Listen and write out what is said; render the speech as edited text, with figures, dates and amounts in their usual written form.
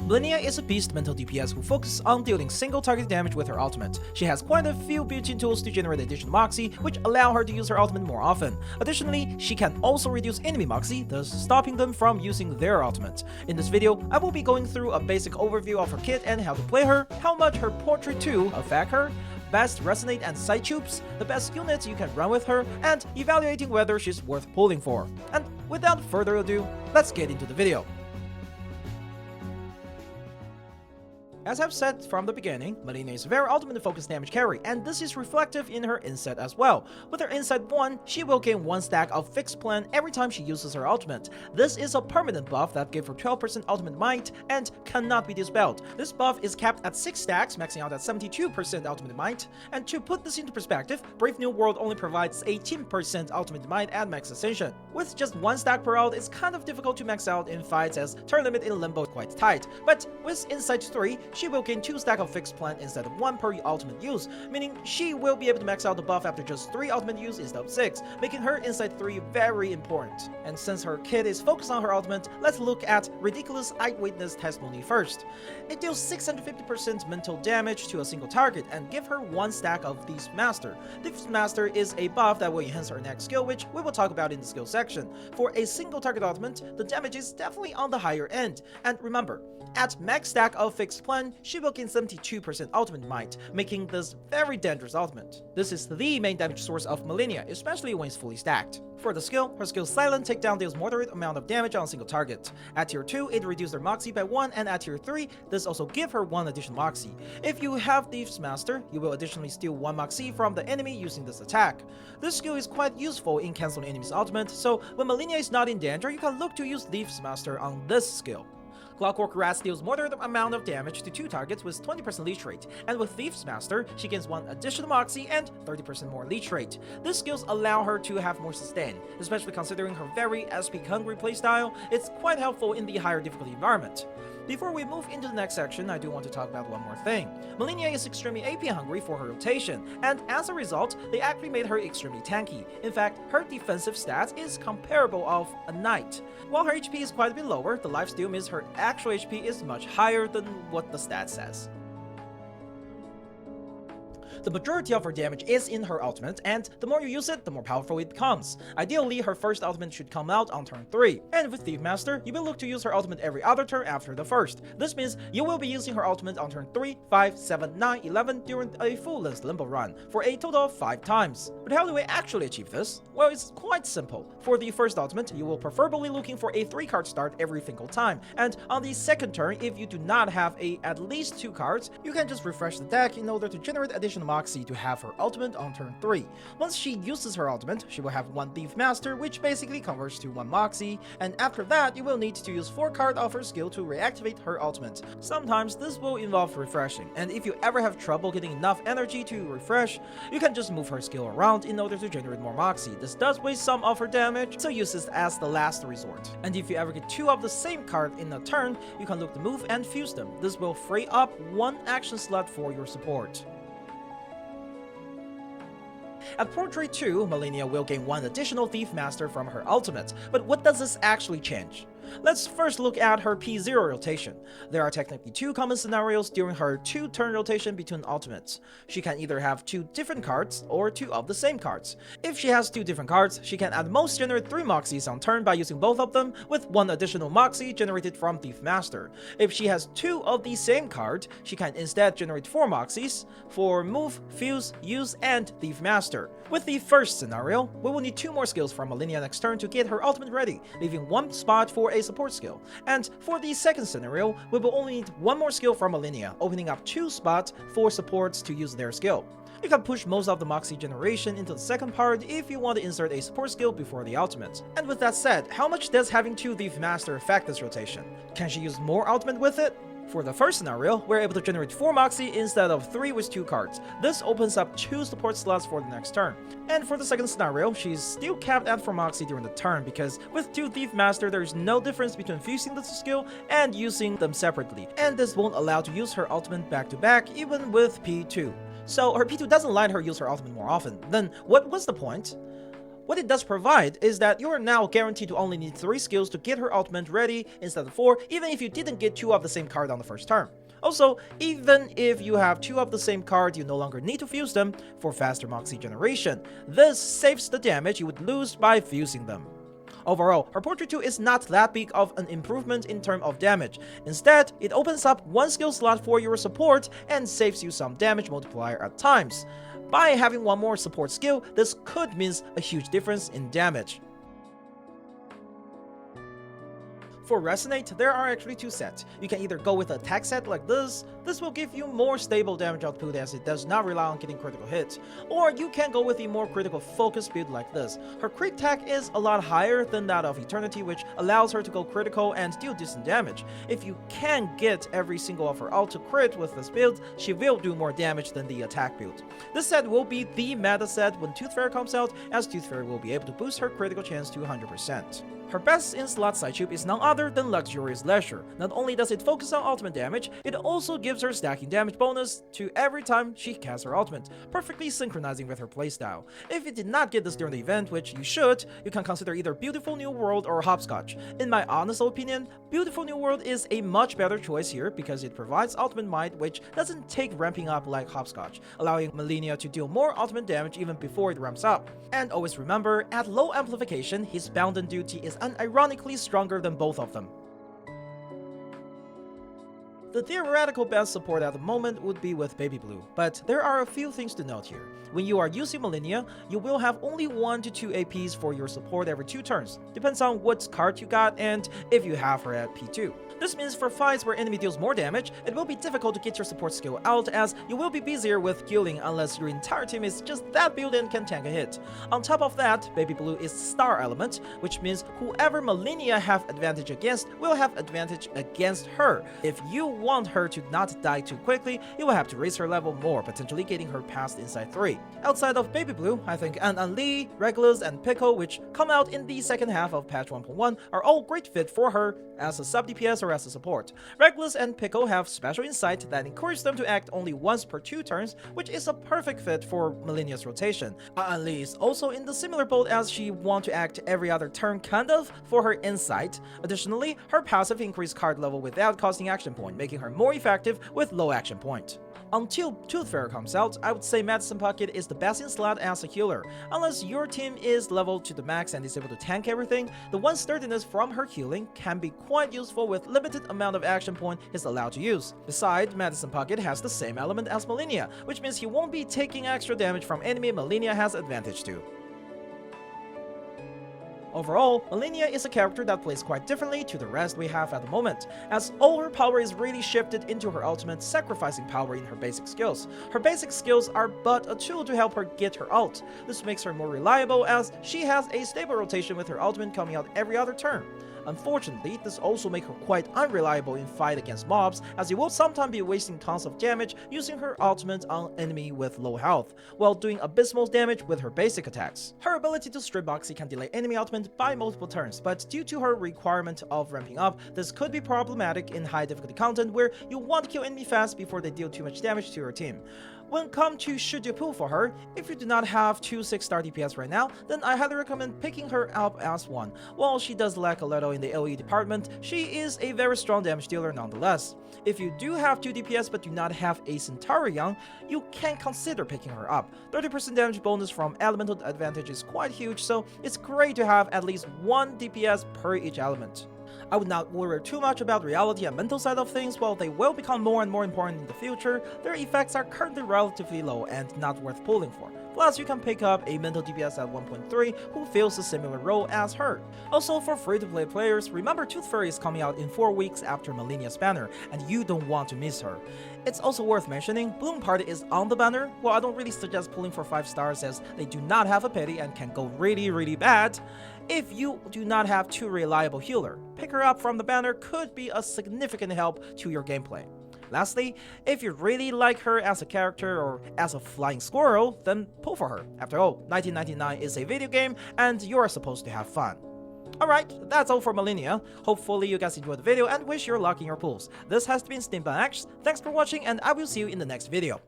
Melania is a beast mental DPS who focuses on dealing single target damage with her ultimate. She has quite a few built-in tools to generate additional Moxie, which allow her to use her ultimate more often. Additionally, she can also reduce enemy Moxie, thus stopping them from using their ultimate. In this video, I will be going through a basic overview of her kit and how to play her, how much her Portray 2 affect her, best Resonate and Psychubes, the best units you can run with her, and evaluating whether she's worth pulling for. And without further ado, let's get into the video. As I've said from the beginning, Melania is a very ultimate-focused damage carry, and this is reflective in her inset as well. With her inset 1, she will gain 1 stack of fixed plan every time she uses her ultimate. This is a permanent buff that gives her 12% ultimate might and cannot be dispelled. This buff is capped at 6 stacks, maxing out at 72% ultimate might. And to put this into perspective, Brave New World only provides 18% ultimate might at max ascension. With just 1 stack per ult, it's kind of difficult to max out in fights as turn limit in Limbo is quite tight. But with insight 3, she will gain 2 stacks of fixed plan instead of 1 per ultimate use, meaning she will be able to max out the buff after just 3 ultimate use instead of 6, making her insight 3 very important. And since her kit is focused on her ultimate, let's look at Ridiculous Eyewitness Testimony first. It deals 650% mental damage to a single target and give her 1 stack of Thief's Master. Thief's Master is a buff that will enhance her next skill, which we will talk about in the skill section. For a single target ultimate, the damage is definitely on the higher end. And remember, at max stack of fixed plan, she will gain 72% ultimate might, making this very dangerous ultimate. This is the main damage source of Melania, especially when it's fully stacked. For the skill, her skill Silent Takedown deals moderate amount of damage on a single target. At tier 2, it reduces their Moxie by 1, and at tier 3, this also gives her 1 additional Moxie. If you have Thief's Master, you will additionally steal 1 Moxie from the enemy using this attack. This skill is quite useful in canceling enemy's ultimate, so when Melania is not in danger, you can look to use Thief's Master on this skill. Clockwork Rat deals moderate amount of damage to 2 targets with 20% leech rate, and with Thief's Master, she gains 1 additional Moxie and 30% more leech rate. These skills allow her to have more sustain, especially considering her very SP-hungry playstyle. It's quite helpful in the higher difficulty environment. Before we move into the next section, I do want to talk about one more thing. Melania is extremely AP hungry for her rotation, and as a result, they actually made her extremely tanky. In fact, her defensive stats is comparable of a knight. While her HP is quite a bit lower, the lifesteal means her actual HP is much higher than what the stat says. The majority of her damage is in her ultimate, and the more you use it, the more powerful it becomes. Ideally, her first ultimate should come out on turn 3, and with Thief Master, you will look to use her ultimate every other turn after the first. This means you will be using her ultimate on turn 3, 5, 7, 9, 11 during a full-length Limbo run, for a total of 5 times. But how do we actually achieve this? Well, it's quite simple. For the first ultimate, you will preferably looking for a 3-card start every single time, and on the second turn, if you do not have at least 2 cards, you can just refresh the deck in order to generate additional Moxie to have her ultimate on turn 3. Once she uses her ultimate, she will have 1 Thief Master, which basically converts to 1 Moxie, and after that, you will need to use 4 cards of her skill to reactivate her ultimate. Sometimes this will involve refreshing, and if you ever have trouble getting enough energy to refresh, you can just move her skill around in order to generate more Moxie. This does waste some of her damage, so use this as the last resort. And if you ever get 2 of the same card in a turn, you can look to move and fuse them. This will free up 1 action slot for your support. At Portray 2, Melania will gain 1 additional Thief Master from her ultimate, but what does this actually change? Let's first look at her P0 rotation. There are technically 2 common scenarios during her 2-turn rotation between ultimates. She can either have 2 different cards or 2 of the same cards. If she has 2 different cards, she can at most generate 3 Moxies on turn by using both of them, with 1 additional Moxie generated from Thief Master. If she has 2 of the same card, she can instead generate 4 Moxies for Move, Fuse, Use, and Thief Master. With the first scenario, we will need 2 more skills from Melania next turn to get her ultimate ready, leaving 1 spot for a support skill. And for the second scenario, we will only need 1 more skill from Melania, opening up 2 spots for supports to use their skill. You can push most of the Moxie generation into the second part if you want to insert a support skill before the ultimate. And with that said, how much does having 2 Thief Master affect this rotation? Can she use more ultimate with it? For the first scenario, we're able to generate 4 Moxie instead of 3 with 2 cards. This opens up 2 support slots for the next turn. And for the second scenario, she's still capped at 4 Moxie during the turn, because with 2 Thief Master, there's no difference between fusing the skill and using them separately, and this won't allow to use her ultimate back to back even with P2. So her P2 doesn't let her use her ultimate more often. Then what was the point? What it does provide is that you are now guaranteed to only need 3 skills to get her ultimate ready instead of 4, even if you didn't get 2 of the same card on the first turn. Also, even if you have 2 of the same card, you no longer need to fuse them for faster Moxie generation. This saves the damage you would lose by fusing them. Overall, her Portray 2 is not that big of an improvement in terms of damage. Instead, it opens up 1 skill slot for your support and saves you some damage multiplier at times. By having 1 more support skill, this could mean a huge difference in damage. For Resonate, there are actually 2 sets. You can either go with the attack set like this will give you more stable damage output as it does not rely on getting critical hits, or you can go with a more critical focus build like this. Her crit tag is a lot higher than that of Eternity, which allows her to go critical and deal decent damage. If you can get every single of her ult to crit with this build, she will do more damage than the attack build. This set will be the meta set when Tooth Fairy comes out, as Tooth Fairy will be able to boost her critical chance to 100%. Her best in-slot Psychubes is none other than Luxurious Leisure. Not only does it focus on ultimate damage, it also gives her stacking damage bonus to every time she casts her ultimate, perfectly synchronizing with her playstyle. If you did not get this during the event, which you should, you can consider either Beautiful New World or Hopscotch. In my honest opinion, Beautiful New World is a much better choice here because it provides ultimate might which doesn't take ramping up like Hopscotch, allowing Melania to deal more ultimate damage even before it ramps up. And always remember, at low amplification, his Bounden duty is unironically stronger than both of them. The theoretical best support at the moment would be with Baby Blue, but there are a few things to note here. When you are using Melania, you will have only 1 to 2 APs for your support every 2 turns, depends on what card you got and if you have her at P2. This means for fights where enemy deals more damage, it will be difficult to get your support skill out as you will be busier with healing unless your entire team is just that build and can tank a hit. On top of that, Baby Blue is star element, which means whoever Melania have advantage against will have advantage against her. If you want her to not die too quickly, you will have to raise her level more, potentially getting her past Inside 3. Outside of Baby Blue, I think An Li, Regulus, and Pickle, which come out in the second half of patch 1.1, are all great fit for her as a sub DPS or as a support. Regulus and Pickle have special insight that encourage them to act only once per 2 turns, which is a perfect fit for Melania's rotation. An Li is also in the similar boat as she wants to act every other turn kind of for her insight. Additionally, her passive increases card level without costing action point, making her more effective with low action point. Until Tooth Fairy comes out, I would say Medicine Pocket is the best in slot as a healer. Unless your team is leveled to the max and is able to tank everything, the 1 sturdiness from her healing can be quite useful with limited amount of action point is allowed to use. Besides, Medicine Pocket has the same element as Melania, which means he won't be taking extra damage from enemy Melania has advantage to. Overall, Melania is a character that plays quite differently to the rest we have at the moment, as all her power is really shifted into her ultimate, sacrificing power in her basic skills. Her basic skills are but a tool to help her get her ult. This makes her more reliable as she has a stable rotation with her ultimate coming out every other turn. Unfortunately, this also makes her quite unreliable in fight against mobs, as you will sometimes be wasting tons of damage using her ultimate on enemy with low health, while doing abysmal damage with her basic attacks. Her ability to strip Moxie can delay enemy ultimate by multiple turns, but due to her requirement of ramping up, this could be problematic in high difficulty content where you want to kill enemy fast before they deal too much damage to your team. When come to should you pull for her, if you do not have 2 6-star DPS right now, then I highly recommend picking her up as one. While she does lack a little in the AoE department, she is a very strong damage dealer nonetheless. If you do have 2 DPS but do not have a Centurion, you can consider picking her up. 30% damage bonus from elemental advantage is quite huge, so it's great to have at least 1 DPS per each element. I would not worry too much about reality and mental side of things. While they will become more and more important in the future, their effects are currently relatively low and not worth pulling for. Plus, you can pick up a mental DPS at 1.3 who fills a similar role as her. Also, for free-to-play players, remember Tooth Fairy is coming out in 4 weeks after Melania's banner, and you don't want to miss her. It's also worth mentioning, Bloom Party is on the banner. While I don't really suggest pulling for 5 stars as they do not have a pity and can go really bad, if you do not have too reliable healer, pick her up from the banner could be a significant help to your gameplay. Lastly, if you really like her as a character or as a flying squirrel, then pull for her. After all, 1999 is a video game and you are supposed to have fun. Alright, that's all for Melania. Hopefully you guys enjoyed the video and wish you luck in your pulls. This has been Steambound X. Thanks for watching and I will see you in the next video.